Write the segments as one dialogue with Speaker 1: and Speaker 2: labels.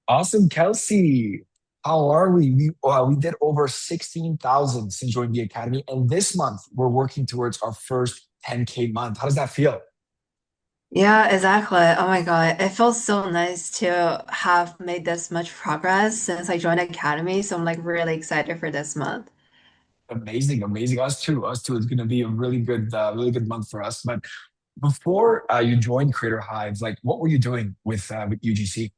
Speaker 1: Awesome, Kelsi. How are we? We did over 16,000 since joining the academy, and this month we're working towards our first 10K month. How does that feel?
Speaker 2: Yeah, exactly. Oh my God. It feels so nice to have made this much progress since I joined Academy. So I'm like really excited for this month.
Speaker 1: Amazing, amazing. Us too. Us too. It's going to be a really good month for us. But before you joined Creator Hives, like what were you doing with UGC?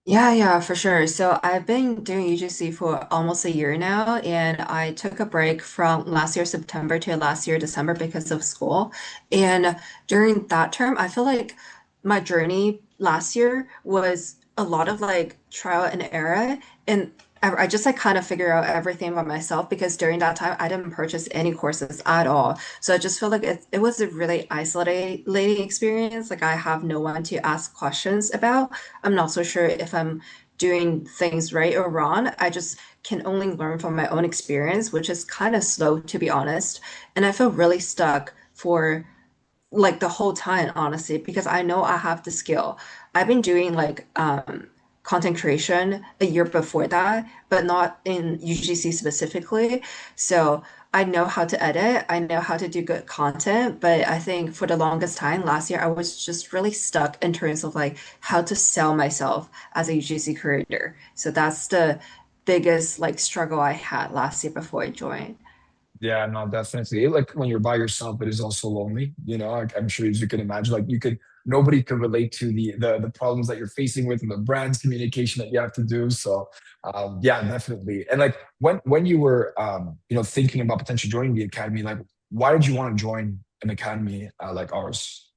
Speaker 2: Yeah, for sure. So I've been doing UGC for almost a year now, and I took a break from last year September to last year December because of school. And during that term, I feel like my journey last year was a lot of like trial and error, and I just like kind of figure out everything by myself because during that time I didn't purchase any courses at all. So I just feel like it was a really isolating experience. Like I have no one to ask questions about. I'm not so sure if I'm doing things right or wrong. I just can only learn from my own experience, which is kind of slow, to be honest. And I feel really stuck for like the whole time, honestly, because I know I have the skill. I've been doing like content creation a year before that, but not in UGC specifically. So I know how to edit, I know how to do good content, but I think for the longest time last year, I was just really stuck in terms of like how to sell myself as a UGC creator. So that's the biggest like struggle I had last year before I joined.
Speaker 1: Yeah, no, definitely. Like when you're by yourself, it is also lonely. I'm sure as you can imagine, like nobody could relate to the problems that you're facing with and the brand's communication that you have to do. So, yeah, definitely. And like when you were, thinking about potentially joining the academy, like why did you want to join an academy like ours?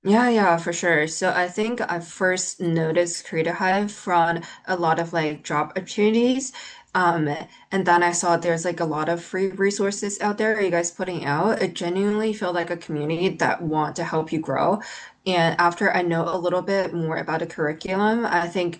Speaker 2: Yeah, for sure. So I think I first noticed Creator Hive from a lot of like job opportunities. Um, and then I saw there's like a lot of free resources out there you guys putting out. It genuinely felt like a community that want to help you grow. And after I know a little bit more about the curriculum, I think,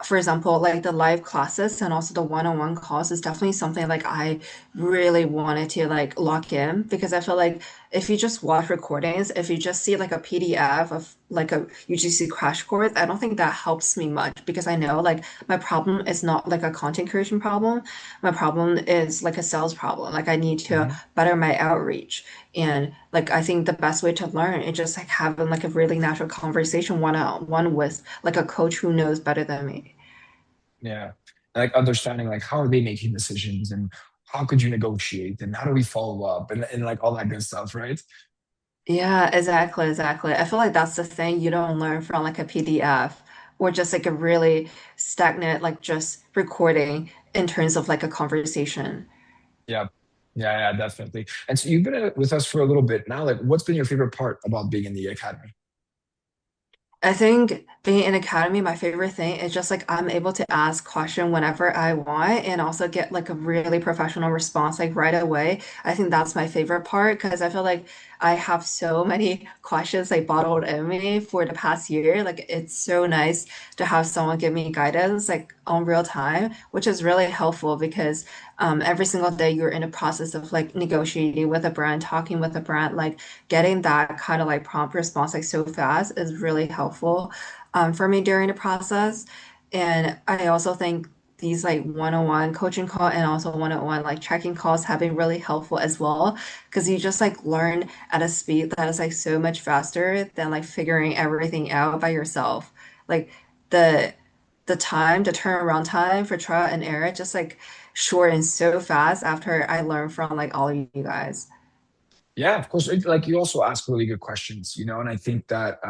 Speaker 2: for example, like the live classes and also the one-on-one calls is definitely something like I really wanted to like lock in because I feel like if you just watch recordings, if you just see like a PDF of like a UGC crash course, I don't think that helps me much because I know like my problem is not like a content creation problem. My problem is like a sales problem. Like I need to
Speaker 1: Mhm.
Speaker 2: better my outreach. And like I think the best way to learn is just like having like a really natural conversation one-on-one with like a coach who knows better than me.
Speaker 1: Yeah. Like understanding like how are they making decisions and how could you negotiate and how do we follow up and like all that good stuff, right?
Speaker 2: Yeah, exactly. I feel like that's the thing you don't learn from like a PDF or just like a really stagnant, like just recording in terms of like a conversation.
Speaker 1: Yeah. Yeah, definitely. And so you've been with us for a little bit now. Like, what's been your favorite part about being in the academy?
Speaker 2: I think being in academy, my favorite thing is just like I'm able to ask question whenever I want and also get like a really professional response like right away. I think that's my favorite part because I feel like I have so many questions like bottled in me for the past year. Like it's so nice to have someone give me guidance like on real time, which is really helpful because every single day you're in a process of like negotiating with a brand, talking with a brand, like getting that kind of like prompt response like so fast is really helpful for me during the process. And I also think these like one-on-one coaching call and also one-on-one like tracking calls have been really helpful as well because you just like learn at a speed that is like so much faster than like figuring everything out by yourself. Like the the turnaround time for trial and error just like shortens so fast after I learned from like all of you guys.
Speaker 1: Yeah, of course. Like you also ask really good questions, and I think that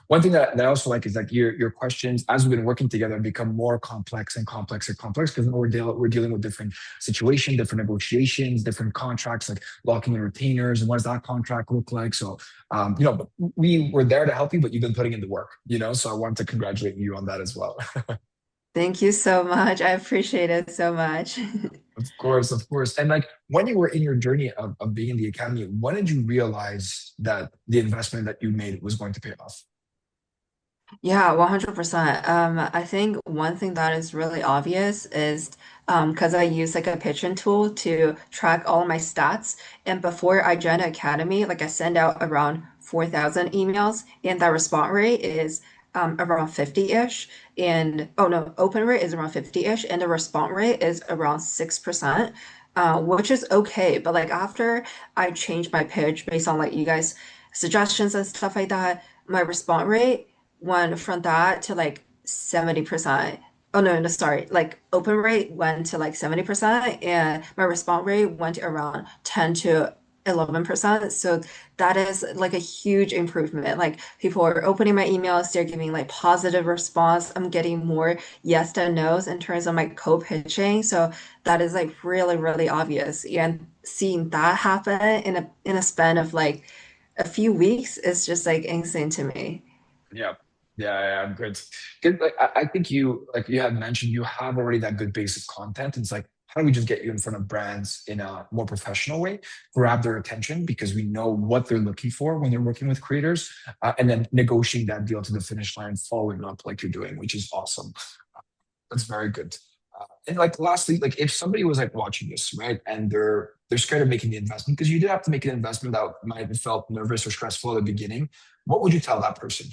Speaker 1: one thing that I also like is like your questions as we've been working together become more complex and complex and complex because we're dealing with different situations, different negotiations, different contracts, like locking in retainers and what does that contract look like. So but we were there to help you, but you've been putting in the work, So I wanted to congratulate you on that as well.
Speaker 2: Thank you so much. I appreciate it so much.
Speaker 1: Of course, of course. And like when you were in your journey of being in the academy, when did you realize that the investment that you made was going to pay off?
Speaker 2: Yeah, 100%. I think one thing that is really obvious is because I use like a pitching tool to track all my stats. And before I joined the academy, like I send out around 4,000 emails, and that response rate is around 50-ish. And oh no, open rate is around 50-ish, and the response rate is around 6%, which is okay. But like after I changed my pitch based on like you guys' suggestions and stuff like that, my response rate went from that to like 70%. Oh no, no, sorry. Like open rate went to like 70% and my response rate went around 10 to 11%. So that is like a huge improvement. Like people are opening my emails, they're giving like positive response. I'm getting more yes than no's in terms of my co-pitching. So that is like really, really obvious. And seeing that happen in a span of like a few weeks is just like insane to me.
Speaker 1: Yeah. Yeah, good. Good. Like, I think you, like you had mentioned, you have already that good base of content. It's like, how do we just get you in front of brands in a more professional way, grab their attention because we know what they're looking for when they're working with creators, and then negotiating that deal to the finish line, following up like you're doing, which is awesome. That's very good. And like lastly, like if somebody was like watching this, right, and they're scared of making the investment because you did have to make an investment that might have felt nervous or stressful at the beginning, what would you tell that person?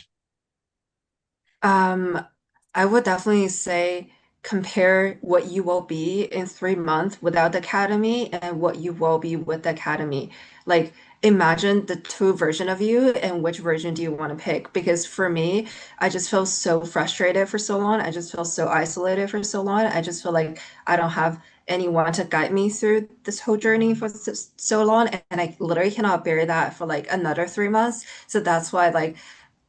Speaker 2: Um, I would definitely say compare what you will be in 3 months without the academy and what you will be with the academy. Like imagine the two version of you and which version do you want to pick? Because for me, I just feel so frustrated for so long. I just feel so isolated for so long. I just feel like I don't have anyone to guide me through this whole journey for so long. And I literally cannot bear that for like another 3 months. So that's why like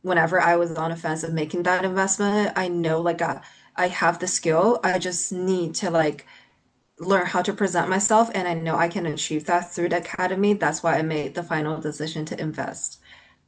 Speaker 2: whenever I was on a fence of making that investment, I know like I have the skill. I just need to like learn how to present myself, and I know I can achieve that through the academy. That's why I made the final decision to invest.